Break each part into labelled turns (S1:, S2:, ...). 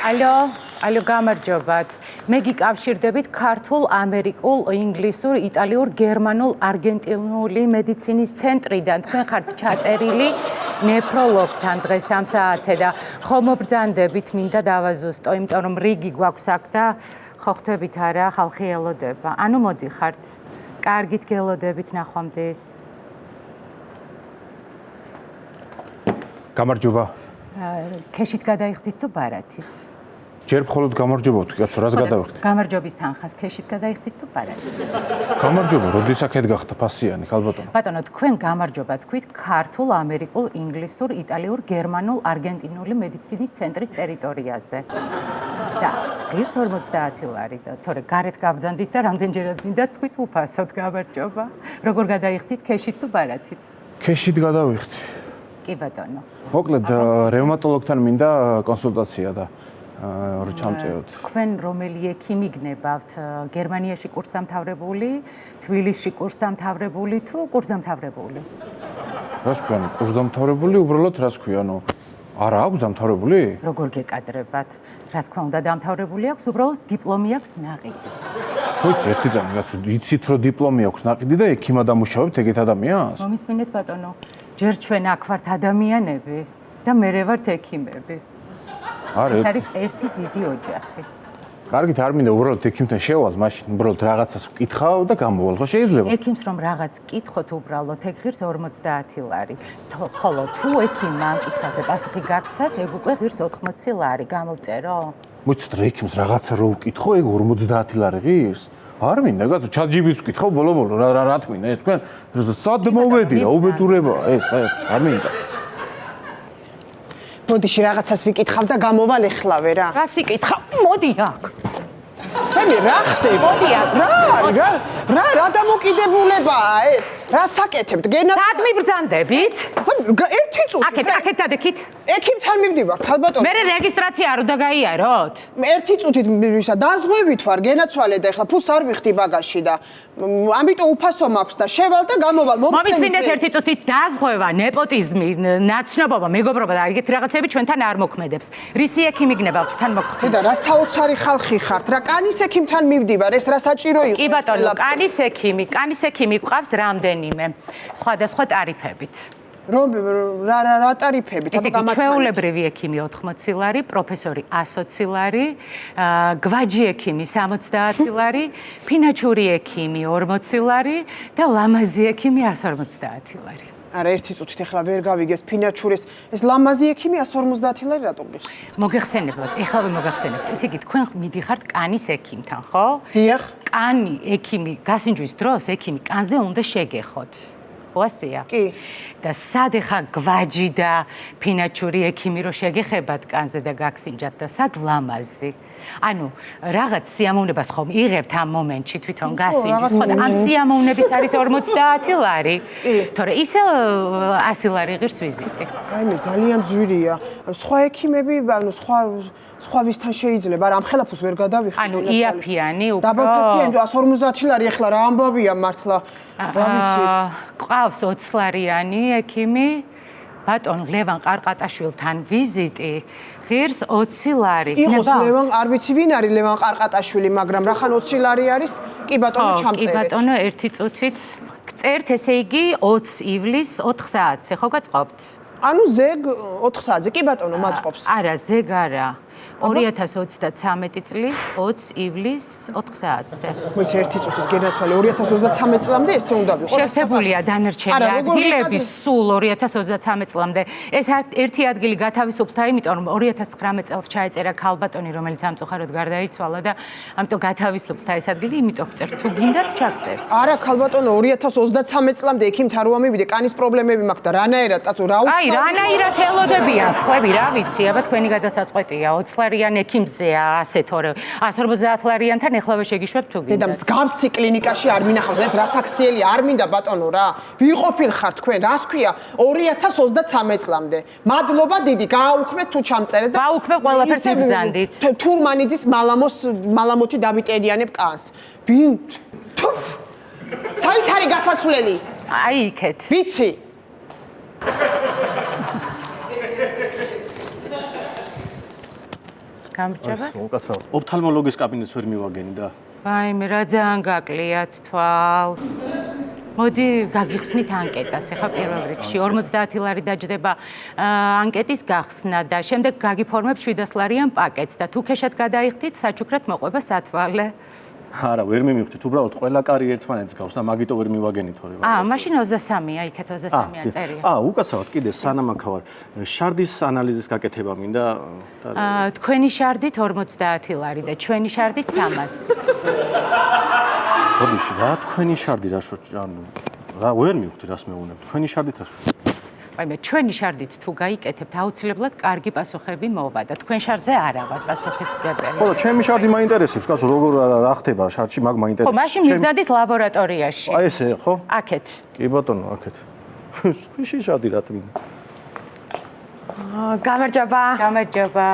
S1: ალო გამარჯობათ. მე გიკავშირდებით ქართულ, ამერიკულ, ინგლისურ, იტალიურ, გერმანულ, არგენტინული მედიცინის ცენტრიდან. თქვენ ხართ ჩაწერილი ნეფროლოგთან დღეს 3 საათზე და ხომ მობრძანდებით მინდა დავაზუსტო, იმიტომ რომ რიგი გვაქვს აქ და ხო ხვდებით არა, ხალხი ელოდება. ანუ მოდიხართ. კარგით გელოდებით ნახვამდის.
S2: გამარჯობა.
S1: ქეშით გადაიხდით თუ ბარათით?
S2: ჯერ მხოლოდ გამარჯობა ვთქვი, კაცო, რას გადავიხდი?
S1: გამარჯობის თანხას ქეშით გადაიხდით თუ ბარათით?
S2: გამარჯობა, როდის აქეთ გახდა ფასიანი, ხალბატონო?
S1: ბატონო, თქვენ გამარჯობა თქვით ქართულ, ამერიკულ, ინგლისურ, იტალიურ, გერმანულ, არგენტინული მედიცინის ცენტრის ტერიტორიაზე. და ღირს 50 ლარი და თორე გარეთ გავბრძანდით და რამდენჯერაც მინდა თქვით უფასოდ გამარჯობა. როგორ გადაიხდით ქეშით თუ ბარათით?
S2: ქეშით გადავიხდი.
S1: კი ბატონო.
S2: მოკლედ რევმატოლოგთან მინდა კონსულტაცია და რო ჩამწეროთ.
S1: თქვენ რომელი ექიმი გნებავთ? გერმანიაში კურსდამთავრებული, თბილისში კურსდამთავრებული თუ კურსდამთავრებული?
S2: რას ქვია, კურსდამთავრებული, უბრალოდ რას ქვია, ანუ არა აქვს დამთავრებული?
S1: როგორ გეკადრებათ? რა თქმა უნდა, დამთავრებული აქვს, უბრალოდ დიპლომი აქვს ნაყიდი.
S2: ვიცი, ერთი წამი გასულ, იცით რომ დიპლომი აქვს ნაყიდი და ექიმად ამუშავებთ ეგეთ ადამიანს?
S1: მომისმინეთ ბატონო, ჯერ ჩვენ აქ ვართ ადამიანები და მერე ვართ ექიმები. ეს არის ერთი დიდი ოჯახი.
S2: კარგით, არ მინდა უბრალოდ ექიმთან შევალ, მაშინ უბრალოდ რაღაცას ვკითხავ და გამოვალ, ხო შეიძლება?
S1: ექიმს რომ რაღაც კითხოთ უბრალოდ, ეგ ღირს 50 ლარი. ხოლო თუ ექიმმა ამ კითხვაზე პასუხი გაგცათ, ეგ უკვე ღირს 80 ლარი. გამოვწერო?
S2: მოიცით რა ექიმს რაღაცა რო ვკითხო, ეგ 50 ლარი ღირს? არ მინდა, კაცო, ChatGPT-ს ვკითხავ ბოლო-ბოლო, რა თქმა, ეს თქვენ სად მოვედია, უბედურებაა ეს, არ მინდა.
S3: მოდიში რაღაცას ვიკითხავ და გამოვალ ეხლავე რა.
S1: რა სიკითხავ? მოდი აქ.
S3: თქვენი რა ხდება?
S1: მოდი აქ.
S3: რა დამოკიდებულებაა ეს? რა საკეთებთ?
S1: სად მიბრძანდებით?
S3: ერთი წუთი.
S1: აქეთ დადექით.
S3: ექიმთან მივდივარ, ხალბატონო.
S1: მე რეგისტრაცია რო დაგაიაროთ?
S3: ერთი წუთით დაზღვევით ვარ, გენაცვალე და ეხლა ფულს არ ვიხდი ბაგაჟში და ამიტომ უფასო მაქვს და შევალ და გამოვალ.
S1: მომისმინეთ ერთი წუთით დაზღვევა, ნეპოტიზმი, ნაცნობობა, მეგობრობა და ეგეთი რაღაცები ჩვენთან არ მოქმედებს. რისი ექიმი გნებავთ თან მოხდეთ?
S3: და რა საოცარი ხალხი ხართ, რა კანის ექიმთან მივდივარ, ეს რა საჭირო იყო?
S1: კი ბატონო, კანის ექიმი გვყავს რამდენიმე სხვადასხვა ტარიფებით.
S3: რა ტარიფებით?
S1: ესე იგი, ჩვეულებრივი ექიმი 80 ლარი, პროფესორი 120 ლარი, გვაჯი ექიმი 70 ლარი, ფინაჩური ექიმი 40 ლარი და ლამაზი ექიმი 150 ლარი.
S3: არა, ერთი წუთით ეხლა ვერ გავიგეს ფინაჩურის, ეს ლამაზი ექიმი 150 ლარი რატო გიხს?
S1: მოგეხსენებათ, ეხლა მოგეხსენებთ. ესე იგი, თქვენ მიდიხართ კანის ექიმთან, ხო?
S3: დიახ.
S1: კანი ექიმი გასინჯვის დროს ექიმი კანზე უნდა შეგეხოთ. ასეა.
S3: კი.
S1: და სად ეხა გვაჯი და ფინაჩური ექიმი რო შეგეხებათ კანზე და გაგსინჯათ და სად ლამაზი. ანუ რაღაც სიამოვნებას ხომ იღებთ ამ მომენტში თვითონ გასინჯის, ხო და ამ სიამოვნების არის 50 ლარი. თორე ისე 100 ლარი ღირს ვიზიტი.
S3: აი მე ძალიან ძვირია. სხვა ექიმები, ანუ სხვა ვისთან შეიძლება, არა ამ ხელაფოს ვერ გადავიხდი.
S1: ანუ იაფიანი უფრო
S3: დაბალფასიანი 150 ლარი ეხლა რა ამბავია მართლა. რა ვიცი.
S1: ყავს 20 ლარიანი ექიმი ბატონ ლევან ყარყატაშვილთან ვიზიტი ღირს 20 ლარი.
S3: იყოს ლევან, არ ვიცი ვინ არის ლევან ყარყატაშვილი, მაგრამ რახან 20 ლარი არის? კი ბატონო, ჩამწერეთ.
S1: კი ბატონო, ერთი წუთით წერთ, ესე იგი 20 ივლის 4 საათზე, ხო გაწყობთ?
S3: ანუ ზეგ 4 საათზე, კი ბატონო, მაწყობს.
S1: არა, ზეგ არა. 2023 წლის 20 ივლის 4 საათზე.
S3: მოიცა ერთი წუთით გენაცვალე 2023 წლამდე ესე უნდა ვიყო.
S1: შევსებულია დანარჩენი ადგილები სულ 2023 წლამდე. ეს ერთი ადგილი გათავისუფლდა, იმიტომ რომ 2019 წელს ჩაეწერა ქალბატონი, რომელიც ამწუხაროდ გარდაიცვალა და ამიტომ გათავისუფლდა ეს ადგილი, იმიტომ ვწერთ, თუ გინდათ ჩაგწერთ.
S3: არა, ქალბატონო 2023 წლამდე ექიმთან რო ამივიდე, კანის პრობლემები მაქვს და რანაირად, კაცო, რა უცხო.
S1: აი, რანაირად ელოდებიან სხვები, რა ვიცი, აბა თქვენი გადასაწყვეტია 20 ლარიან ექიმზეა ასე თორე 150 ლარიანთან ეხლავე შეგიშვებთ თუ გინდა.
S3: დედა მსგავსი კლინიკაში არ მინახავს, ეს რა საქსიელია, არ მინდა ბატონო რა. ვიყოფილ ხარ თქვენ, რას ქვია 2023 წლამდე. მადლობა დიდი, გააუქმეთ თუ ჩამწერეთ და
S1: გააუქმებ ყველაფერს იბრძანდით.
S3: თურმანიძის მალამოთი დავიტენიანებ კანს. ვინ? საით არის გასასვლელი?
S1: აი იქეთ.
S3: ვიცი.
S1: გამარჯობა.
S4: უკაცრავად. ოფთალმოლოგის კაბინეტს ვერ მივაგენი და.
S1: ვაიმე, რა ძალიან გაკლიათ თვალს. მოდი გაგიხსნით ანკეტას. ეხლა პირველ რიგში 50 ლარი დაჯდება ანკეტის გახსნა და შემდეგ გაგიფორმებ 700 ლარიან პაკეტს და თუ ქეშად გადაიხდით, საჩუქრად მოყვება სათვალე.
S4: არა, ვერ მიმივხვდით, უბრალოდ ყველა კარი ერთმანეთს გავს და მაგიტო ვერ მივაგენი თორე.
S1: მაშინ 23-ია, იქეთ 23-იან წერია.
S4: უკაცრავად, კიდე სანამ აქ ვარ, შარდის ანალიზის გაკეთება მინდა.
S1: თქვენი შარდით 50 ლარი და ჩვენი შარდით 300.
S4: ბოდიში, რა თქვენი შარდი რა ანუ რა ვერ მივხვდი რას მეუბნებ. თქვენი შარდით რა
S1: ვაიმე, ჩვენი შარდით თუ გაიკეთებთ, აუცილებლად კარგი პასუხები მოვა და თქვენ შარდზე არა ვარ პასუხის მგებელი.
S4: ხო, ჩემი შარდი მაინტერესებს, კაცო, როგორ რა ხდება შარდში, მაგ მაინტერესებს.
S1: ხო, მაშინ მივძადით ლაბორატორიაში.
S4: აი ესე, ხო?
S1: აქეთ.
S4: კი ბატონო, აქეთ. სხვისი შარდი რა მინდა?
S5: გამარჯობა.
S1: გამარჯობა.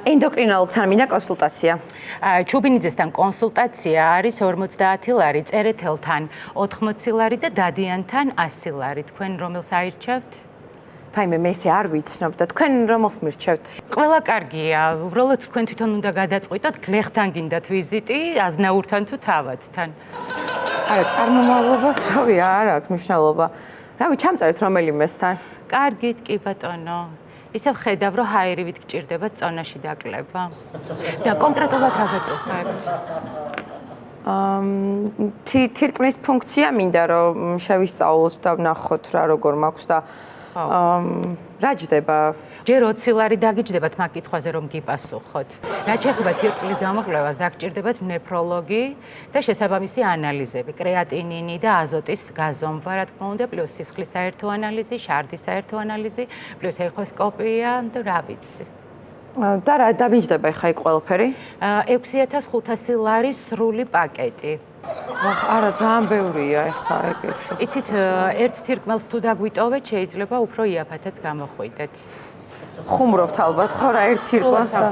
S5: ენდოკრინოლოგთან მინდა კონსულტაცია.
S1: ჩუბინიძესთან კონსულტაცია არის 50 ლარი, წერეთელთან 80 ლარი და დადიანთან 100 ლარი. თქვენ რომელს აირჩევთ?
S5: ფაიმე, მე ესე არ ვიცნობ და თქვენ რომელს მირჩევთ?
S1: ყველა კარგია. უბრალოდ თქვენ თვითონ უნდა გადაწყვიტოთ, გლეხთან გინდათ ვიზიტი, აზნაურთან თუ თავადთან.
S5: არა, წარმომავლობას რავი, არ აქვს მნიშვნელობა. რავი, ჩამწერეთ რომელიმესთან.
S1: კარგით, კი ბატონო. ისევ ხედავ, რომ ჰაერივით გჭირდება წონაში დაკლება. და კონკრეტულად რა გაწუხებთ?
S5: თირკმლის ფუნქცია მინდა რომ შევისწავლოთ და ვნახოთ რა როგორ მაქვს და რა ჯდება?
S1: ჯერ 20 ლარი დაგიჯდებათ მაგ კითხვაზე რომ გიპასუხოთ. რა შეეხება თირკმლის გამოკვლევას, დაგჭირდებათ ნეფროლოგი და შესაბამისი ანალიზები, კრეატინინი და აზოტის გაზომვა, რა თქმა უნდა, პლუს სისხლის საერთო ანალიზი, შარდის საერთო ანალიზი, პლუს ეხოსკოპია და რა ვიცი.
S5: და რა დამიჯდება ხა იქ ყველაფერი?
S1: 6500 ლარის სრული პაკეტი.
S5: არა, ძალიან ბევრია ხა ეგ.
S1: იცით, ერთ თირკმელს თუ დაგვიტოვეთ, შეიძლება უფრო იაფათაც გამოხვიდეთ.
S5: ხუმრობთ ალბათ ხო რა ერთ თირკმელს და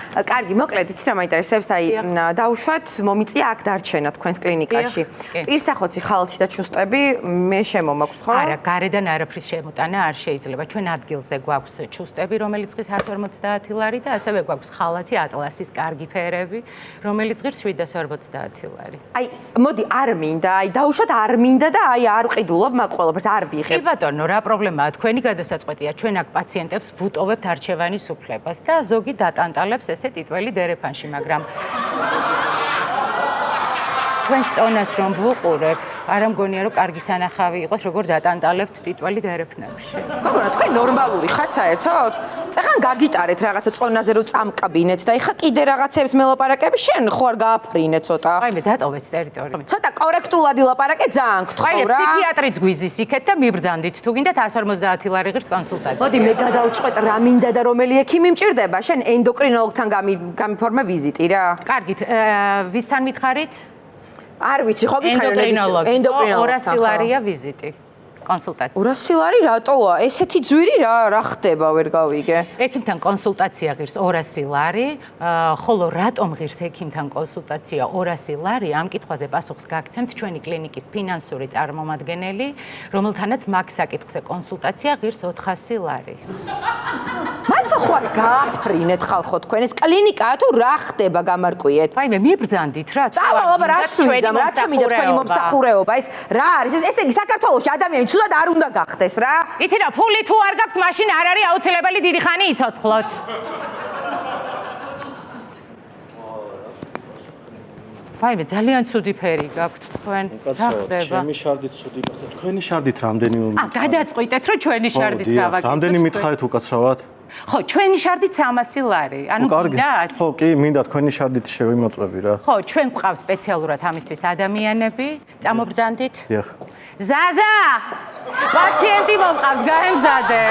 S5: კარგი, მოკლედ იცით რა მაინტერესებს, აი დავუშვათ, მომიწია აქ დარჩენა თქვენს კლინიკაში. პირსახოცი ხალათი და ჩუსტები მე შემომაქვს ხო?
S1: არა, გარედან არაფრის შემოტანა არ შეიძლება. ჩვენ ადგილზე გვაქვს ჩუსტები, რომელიც ღირს 150 ლარი და ასევე გვაქვს ხალათი ატლასის კარგი ფერები, რომელიც ღირს 750 ლარი.
S5: აი, მოდი არ მინდა, აი დავუშვათ არ მინდა და აი არ ვყიდულობ მაგ ყველაფერს, არ
S1: კი
S5: ვიღებ.
S1: ბატონო, რა პრობლემაა? თქვენი გადასაწყვეტია. ჩვენ აქ პაციენტებს ვუტოვებთ არჩევანის უფლებას და ზოგი დატანტალებს ესე ტიტველი დერეფანში, მაგრამ თქვენს წონას რომ ვუყურებ, არ მგონია რომ კარგი სანახავი იყოს, როგორ დატანტალებთ ტიტველი დერეფნებში.
S5: გოგონა, თქვენ ნორმალური ხართ საერთოდ? წახან გაგიტარეთ რაღაცა წონაზე რომ წამკაბინეთ და ეხა კიდე რაღაცებს მელაპარაკები შენ ხო არ გააფრინე ცოტა?
S1: ვაიმე, დატოვეთ ტერიტორია.
S5: ცოტა კორექტულად ილაპარაკე, ძალიან გთხოვ რა.
S1: ფსიქიატრიც გვიზის იქეთ და მიბრძანდით. თუ გინდათ 150 ლარი ღირს კონსულტაცია.
S5: მოდი მე გადავწყვეტ რა მინდა და რომელი ექიმი მჭირდება. შენ ენდოკრინოლოგთან გამიფორმე ვიზიტი რა.
S1: კარგით, ვისთან მითხარით?
S5: არ ვიცი, ხო გითხარი
S1: ენდოკრინოლოგთან. 200 ლარია ვიზიტი. კონსულტაცია.
S5: 200 ლარი რატოა? ესეთი ძვირი რა ხდება, ვერ გავიგე.
S1: ექიმთან კონსულტაცია ღირს 200 ლარი, ხოლო რატომ ღირს ექიმთან კონსულტაცია 200 ლარი? ამ კითხვაზე პასუხს გაგცემთ ჩვენი კლინიკის ფინანსური წარმომადგენელი, რომელთანაც მაგ საკითხზე კონსულტაცია ღირს 400 ლარი.
S5: მართლა ხო არ გააფრინეთ ხალხო თქვენ ეს კლინიკაა თუ რა ხდება გამარკვიეთ?
S1: ვაიმე, მიბრძანდით რა.
S5: წავალ აბა რა სვიძამ, რა თქმა თქვენი მომსახურეობა ეს რა არის? ესე იგი საქართველოში ადამიანი ცუდად არ უნდა გახდეს რა.
S1: იცი რა, ფული თუ არ გაქვთ, მაშინ არ არის აუცილებელი დიდი ხანი იცოცხლოთ. ვაიმე, ძალიან ცუდი ფერი გაქვთ თქვენ. რა ხდება?
S4: ჩემი შარდით ცუდი, თქვენი შარდით რამდენი უნდა?
S1: გადაწყვიტეთ, რომ ჩვენი შარდით გავაკეთოთ.
S4: რამდენი მითხარით უკაცრავად?
S1: ხო, ჩვენი შარდით 300 ლარი. ანუ გინდათ?
S4: ხო, კი, მინდა თქვენი შარდით შევიმოწმები რა.
S1: ხო, ჩვენ გვყავს სპეციალურად ამისთვის ადამიანები. წამობრძანდით?
S4: დიახ.
S1: ზაზა! პაციენტი მომყავს, გაემზადე.